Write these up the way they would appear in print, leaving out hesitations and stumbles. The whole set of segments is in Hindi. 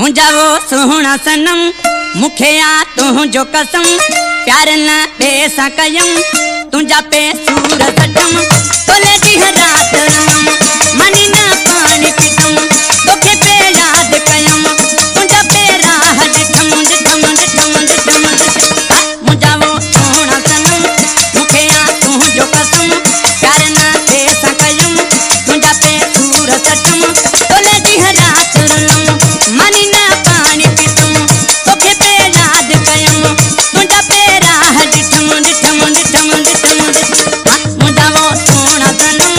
मुझा वो सोहना सनम मुखिया तू जो कसम प्यार न बेसा कयम तुझा पे सूर सटम तोले दी रात रम मनी न पानी पितम तोखे पे याद कयम तुझा पे राह दिठम दिठम दिठम दिठम मुझा वो सोहना सनम मुखिया तू जो कसम प्यार न बेसा कयम तुझा पे सूर सटम तोले दी रात रम मनी न पानी पितम तोखे पे याद कयम तुझा पे राह दिठम दिठम दिठम दिठम मुझा वो सोहना सनम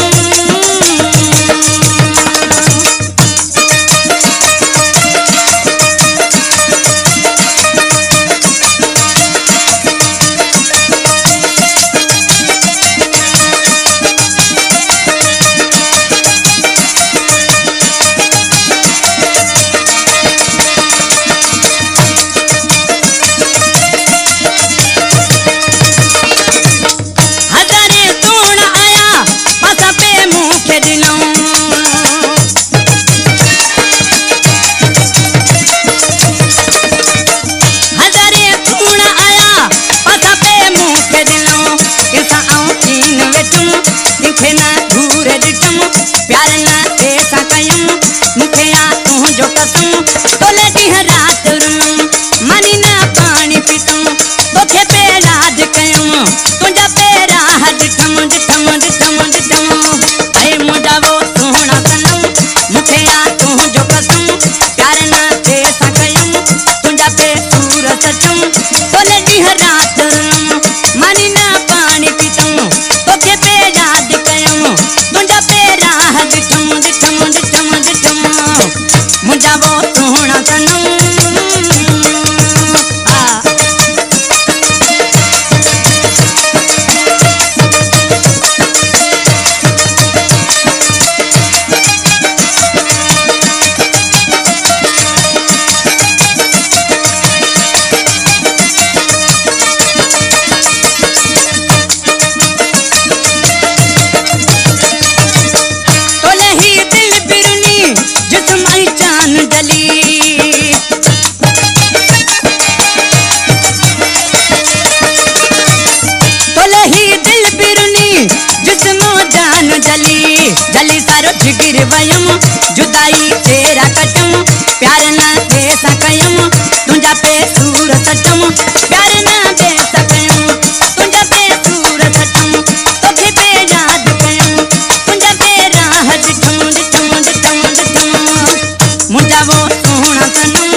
हजारे सोहना आया पासा पे मुखे दिनों हजारे सोहना आया पासा पे मुखे दिनों किसा आऊं तीन वेठम दिखे ना दूर दिठम प्यार ना ऐसा कयम मुखिया तू जो कसम तोले दी रात रम मनी ना पानी पितम तोखे पे याद कयम तुझा पे राह दिठम दिठम दिठम दिठम ऐ मुझा वो सोहना सनम मुखिया तू जो कसम प्यार ना ऐसा कयम तुझा पे सूर सटम तोले दी रात रम मनी ना पानी पितम तोखे पे याद कयम तुझा पे राह दिठम दिठम दिठम दिठम मुझा वो सोहना सनम तोले ही दिल बिरनी जिस्म जान जली तोले ही दिल बिरनी जिस्म जान जली जली सारो जिगिर वयम जुदाई तेरा कटम प्यार ना ऐसा कयम तुझा पे सूर सटम प्यार ना ऐसा कयम तुझा पे सूर सटम तोखे पे याद कयम तुझा पे राह दिठम दिठम दिठम दिठम मुझा वो सोहना सनम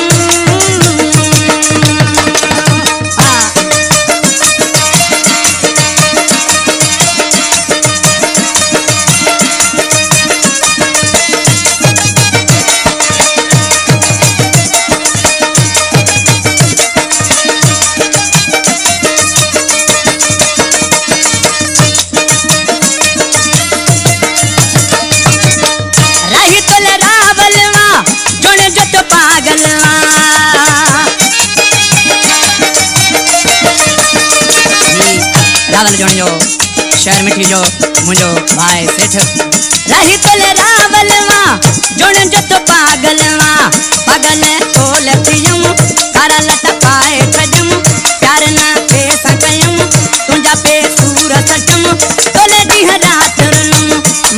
रही तोले रावलवा जोने जो तो पागलवा रावल जोने जो शहर मिठी जो मुझो भाई सेठ रही तोले रावलवा जोने जो तो पागलवा पागल तोले पियम कारा लटा पाए खजम प्यार ना ऐसा कयम तुझा पे सूर सटम तोले दी रात रम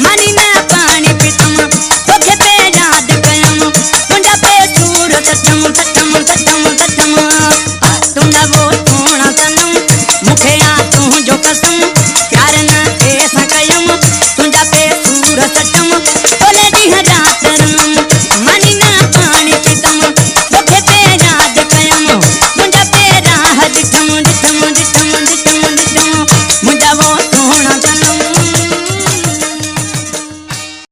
मनी ना पानी पितम तोखे पे याद कयम तुझा पे सूर सटम सटम